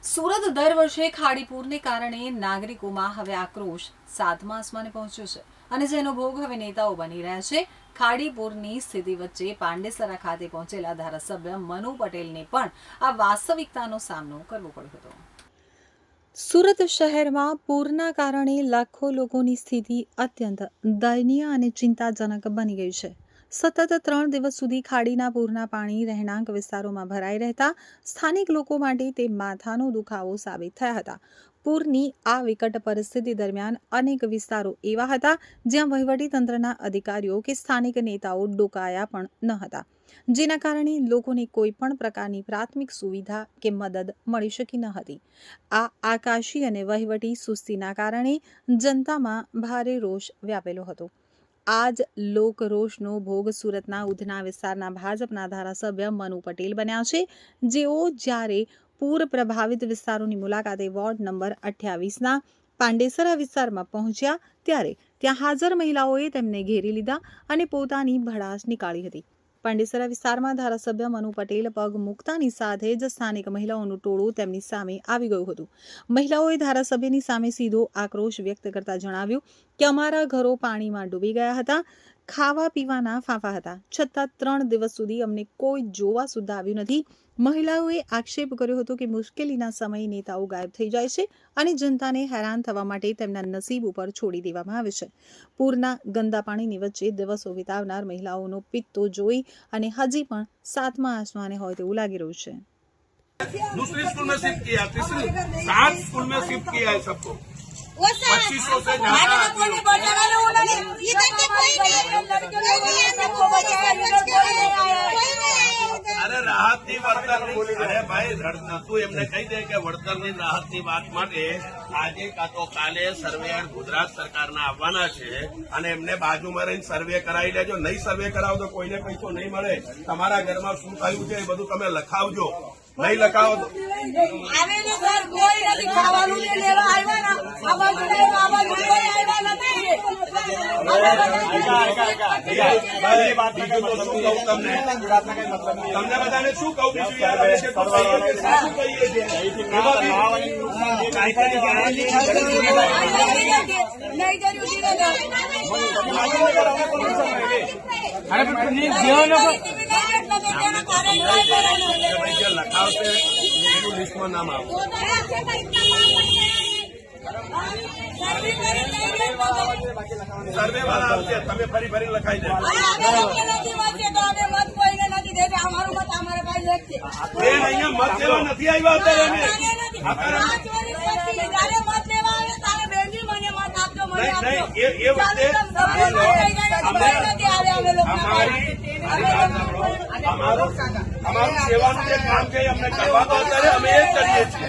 સુરત દર વર્ષે ખાડીપૂરને કારણે નાગરિકોમાં હવે આક્રોશ સાતમા આસમાને પહોંચ્યો છે અને જેનો ભોગ હવે નેતાઓ બની રહ્યા છે। ખાડીપૂરની સ્થિતિ વચ્ચે પાંડેસરા ખાતે પહોંચેલા ધારાસભ્ય મનુ પટેલને પણ આ વાસ્તવિકતાનો સામનો કરવો પડ્યો હતો। સુરત શહેરમાં પૂરના કારણે લાખો લોકોની સ્થિતિ અત્યંત દયનીય અને ચિંતાજનક બની ગઈ છે। સતત 3 દિવસ સુધી ખાડીના પૂરના પાણી રહેણાંક વિસ્તારોમાં ભરાઈ રહેતા સ્થાનિક લોકો માટે તે માથાનો દુખાવો સાબિત થયા હતા। પૂરની આ વિકટ પરિસ્થિતિ દરમિયાન અનેક વિસ્તારો એવા હતા જ્યાં વહીવટીતંત્રના અધિકારીઓ કે સ્થાનિક નેતાઓ ડોકાયા પણ ન હતા, જેના કારણે લોકોને કોઈ પણ પ્રકારની પ્રાથમિક સુવિધા કે મદદ મળી શકી ન હતી। આ આકાશી અને વહીવટી સુસ્તીના કારણે જનતામાં ભારે રોષ વ્યાપેલો હતો। આ જ લોકરોષનો ભોગ સુરતના ઉધના વિસ્તારના ભાજપના ધારાસભ્ય મનુ પટેલ બન્યા છે, જેઓ જ્યારે પૂર પ્રભાવિત વિસ્તારોની મુલાકાતે વોર્ડ નંબર 28ના પાંડેસરા વિસ્તારમાં પહોંચ્યા ત્યારે ત્યાં હાજર મહિલાઓએ તેમને ઘેરી લીધા અને પોતાની ભડાસ નીકાળી હતી। પાંડેસરા વિસ્તારમાં ધારાસભ્ય મનુ પટેલ પગ મૂકતાની સાથે જ સ્થાનિક મહિલાઓનું ટોળું તેમની સામે આવી ગયું હતું। મહિલાઓએ ધારાસભ્યની સામે સીધો આક્રોશ વ્યક્ત કરતા જણાવ્યું કે અમારા ઘરો પાણીમાં ડૂબી ગયા હતા, ખાવા પીવાના ફાંફા હતા, છતાં 3 દિવસ સુધી અમને કોઈ જોવા સુદ્ધા આવ્યું નથી। મહિલાઓએ આક્ષેપ કર્યો હતો કે મુશ્કેલીના સમયે નેતાઓ ગાયબ થઈ જાય છે અને જનતાને હેરાન થવા માટે તેમના નસીબ ઉપર છોડી દેવામાં આવે છે। પૂરના ગંદા પાણીની વચ્ચે દિવસો વિતાવનાર મહિલાઓનો પિત્તો જોઈ અને હજી પણ સાતમા આસમાને હોય તેવું લાગી રહ્યું છે। दूसरी स्कूल में शिफ्ट किया, तीसरी 7 स्कूल में शिफ्ट किया है सबको। 2500 से ज्यादा अरे રાહતની વળતર અરે ભાઈ તું એમને કહી દે કે વળતરની રાહતની વાત માટે આજે કાં તો કાલે સર્વે ગુજરાત સરકારના આવવાના છે અને એમને બાજુમાં રહીને સર્વે કરાવી લેજો। નહીં સર્વે કરાવો તો કોઈને પૈસો નહીં મળે। તમારા ઘરમાં શું થયું છે એ બધું તમે લખાવજો, નહીં લખાવો તો તમને બધાને શું કહું બીજું યાર અમે કેટલું કહીએ છીએ લખાવશે એનું લિસ્ટમાં નામ આવે। સર્વે વાળા આવશે, તમે ફરી લખાઈ દે। અહીંયા મત લેવા નથી આવ્યા અત્યારે એ વખતે અમારું સેવાનું જે કામ છે અમને કરવા દો, અત્યારે અમે એ જ કરીએ છીએ।